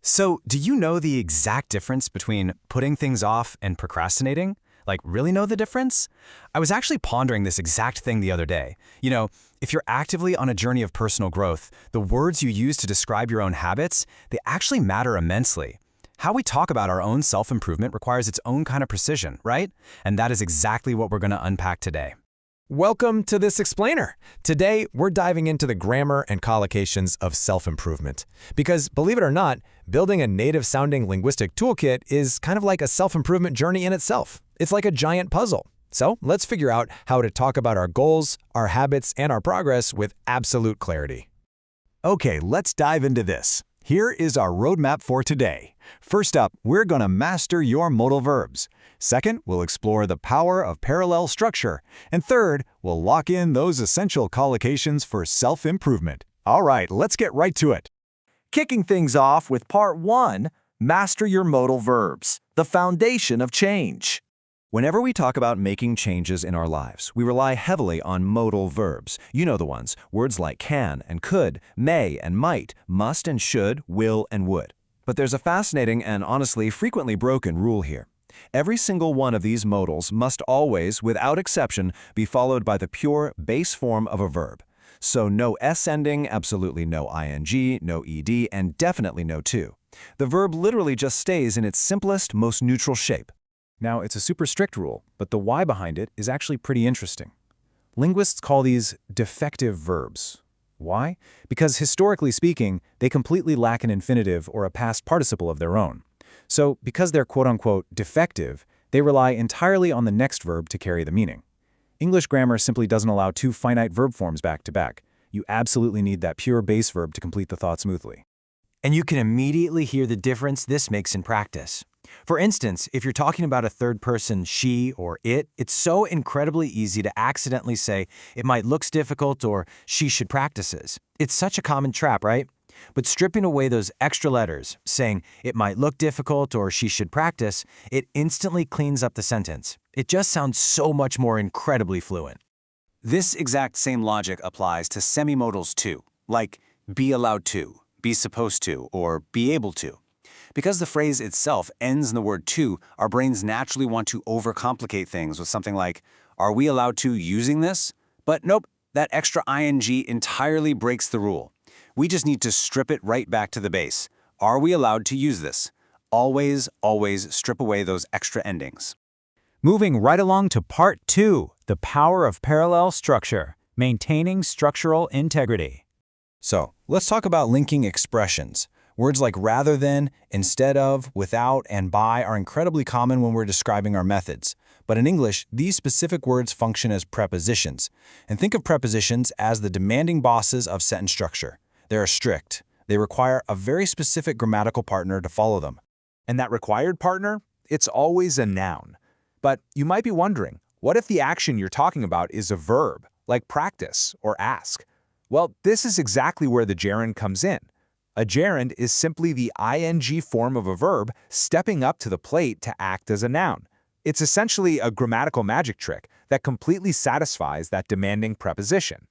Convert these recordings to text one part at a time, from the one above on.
So, do you know the exact difference between putting things off and procrastinating? Like, really know the difference? I was actually pondering this exact thing the other day. If you're actively on a journey of personal growth, the words you use to describe your own habits, they actually matter immensely. How we talk about our own self-improvement requires its own kind of precision, right? And that is exactly what we're going to unpack today. Welcome to this explainer. Today, we're diving into the grammar and collocations of self-improvement. Because, believe it or not, building a native-sounding linguistic toolkit is kind of like a self-improvement journey in itself. It's like a giant puzzle. So, let's figure out how to talk about our goals, our habits, and our progress with absolute clarity. Okay, let's dive into this. Here is our roadmap for today. First up, we're going to master your modal verbs. Second, we'll explore the power of parallel structure. And third, we'll lock in those essential collocations for self-improvement. All right, let's get right to it. Kicking things off with Part 1, Master Your Modal Verbs, the foundation of change. Whenever we talk about making changes in our lives, we rely heavily on modal verbs. You know the ones, words like can and could, may and might, must and should, will and would. But there's a fascinating and honestly frequently broken rule here. Every single one of these modals must always, without exception, be followed by the pure base form of a verb. So no S ending, absolutely no ing, no ed, and definitely no to. The verb literally just stays in its simplest, most neutral shape. Now, it's a super strict rule, but the why behind it is actually pretty interesting. Linguists call these defective verbs. Why? Because historically speaking, they completely lack an infinitive or a past participle of their own. So, because they're quote-unquote defective, they rely entirely on the next verb to carry the meaning. English grammar simply doesn't allow two finite verb forms back to back. You absolutely need that pure base verb to complete the thought smoothly. And you can immediately hear the difference this makes in practice. For instance, if you're talking about a third person she or it, it's so incredibly easy to accidentally say it might looks difficult or she should practices. It's such a common trap, right? But stripping away those extra letters, saying it might look difficult or she should practice, it instantly cleans up the sentence. It just sounds so much more incredibly fluent. This exact same logic applies to semimodals too, like be allowed to, be supposed to, or be able to. Because the phrase itself ends in the word to, our brains naturally want to overcomplicate things with something like, are we allowed to using this? But nope, that extra ing entirely breaks the rule. We just need to strip it right back to the base. Are we allowed to use this? Always, always strip away those extra endings. Moving right along to Part 2, the power of parallel structure, maintaining structural integrity. So, let's talk about linking expressions. Words like rather than, instead of, without, and by are incredibly common when we're describing our methods. But in English, these specific words function as prepositions. And think of prepositions as the demanding bosses of sentence structure. They are strict. They require a very specific grammatical partner to follow them. And that required partner? It's always a noun. But you might be wondering, what if the action you're talking about is a verb, like practice or ask? Well, this is exactly where the gerund comes in. A gerund is simply the ing form of a verb stepping up to the plate to act as a noun. It's essentially a grammatical magic trick that completely satisfies that demanding preposition.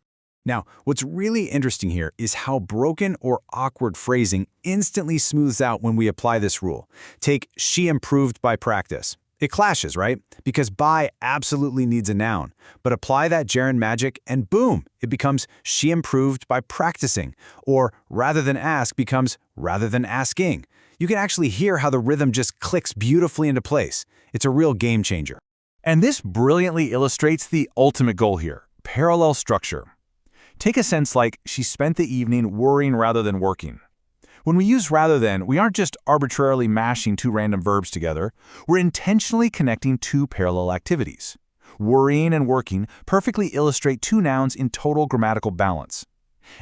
Now, what's really interesting here is how broken or awkward phrasing instantly smooths out when we apply this rule. Take she improved by practice. It clashes, right? Because by absolutely needs a noun. But apply that gerund magic and boom, it becomes she improved by practicing. Or rather than ask becomes rather than asking. You can actually hear how the rhythm just clicks beautifully into place. It's a real game changer. And this brilliantly illustrates the ultimate goal here, parallel structure. Take a sense like she spent the evening worrying rather than working. When we use rather than, we aren't just arbitrarily mashing two random verbs together, we're intentionally connecting two parallel activities. Worrying and working perfectly illustrate two nouns in total grammatical balance.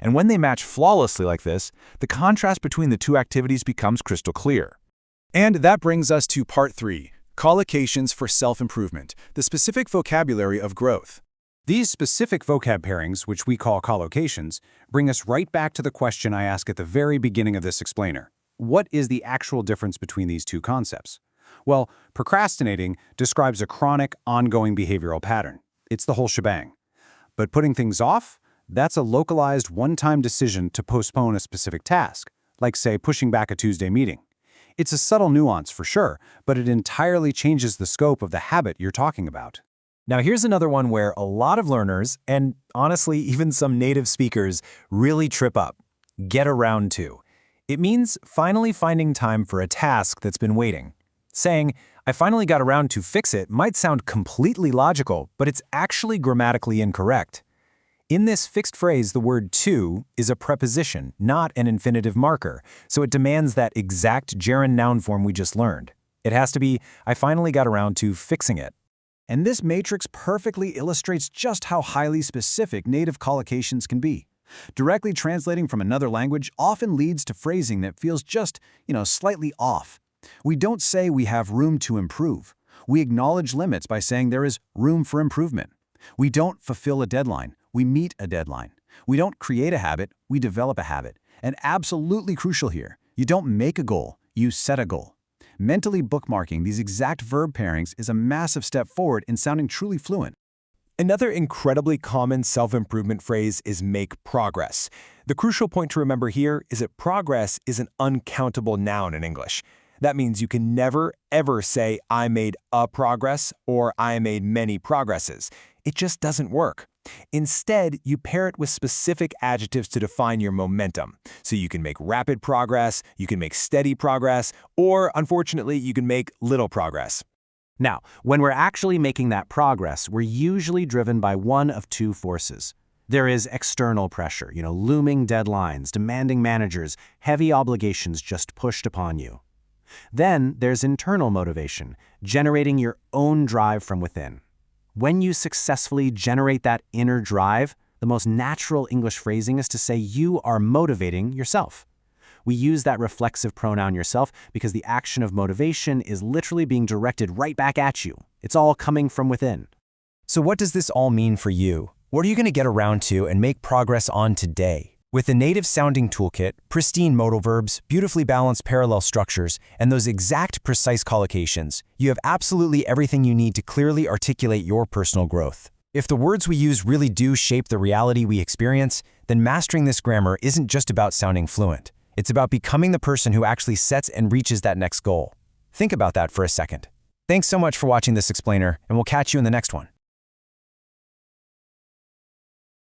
And when they match flawlessly like this, the contrast between the two activities becomes crystal clear. And that brings us to Part 3, collocations for self-improvement, the specific vocabulary of growth. These specific vocab pairings, which we call collocations, bring us right back to the question I asked at the very beginning of this explainer. What is the actual difference between these two concepts? Well, procrastinating describes a chronic, ongoing behavioral pattern. It's the whole shebang. But putting things off? That's a localized, one-time decision to postpone a specific task, like, say, pushing back a Tuesday meeting. It's a subtle nuance for sure, but it entirely changes the scope of the habit you're talking about. Now here's another one where a lot of learners, and honestly even some native speakers, really trip up. Get around to. It means finally finding time for a task that's been waiting. Saying, I finally got around to fix it might sound completely logical, but it's actually grammatically incorrect. In this fixed phrase, the word to is a preposition, not an infinitive marker, so it demands that exact gerund noun form we just learned. It has to be, I finally got around to fixing it. And this matrix perfectly illustrates just how highly specific native collocations can be. Directly translating from another language often leads to phrasing that feels just, slightly off. We don't say we have room to improve. We acknowledge limits by saying there is room for improvement. We don't fulfill a deadline. We meet a deadline. We don't create a habit. We develop a habit. And absolutely crucial here, you don't make a goal. You set a goal. Mentally bookmarking these exact verb pairings is a massive step forward in sounding truly fluent. Another incredibly common self-improvement phrase is make progress. The crucial point to remember here is that progress is an uncountable noun in English. That means you can never, ever say, I made a progress or I made many progresses. It just doesn't work. Instead, you pair it with specific adjectives to define your momentum. So you can make rapid progress, you can make steady progress, or unfortunately, you can make little progress. Now, when we're actually making that progress, we're usually driven by one of two forces. There is external pressure, looming deadlines, demanding managers, heavy obligations just pushed upon you. Then there's internal motivation, generating your own drive from within. When you successfully generate that inner drive, the most natural English phrasing is to say you are motivating yourself. We use that reflexive pronoun yourself because the action of motivation is literally being directed right back at you. It's all coming from within. So what does this all mean for you? What are you going to get around to and make progress on today? With the native-sounding toolkit, pristine modal verbs, beautifully balanced parallel structures, and those exact precise collocations, you have absolutely everything you need to clearly articulate your personal growth. If the words we use really do shape the reality we experience, then mastering this grammar isn't just about sounding fluent. It's about becoming the person who actually sets and reaches that next goal. Think about that for a second. Thanks so much for watching this explainer, and we'll catch you in the next one.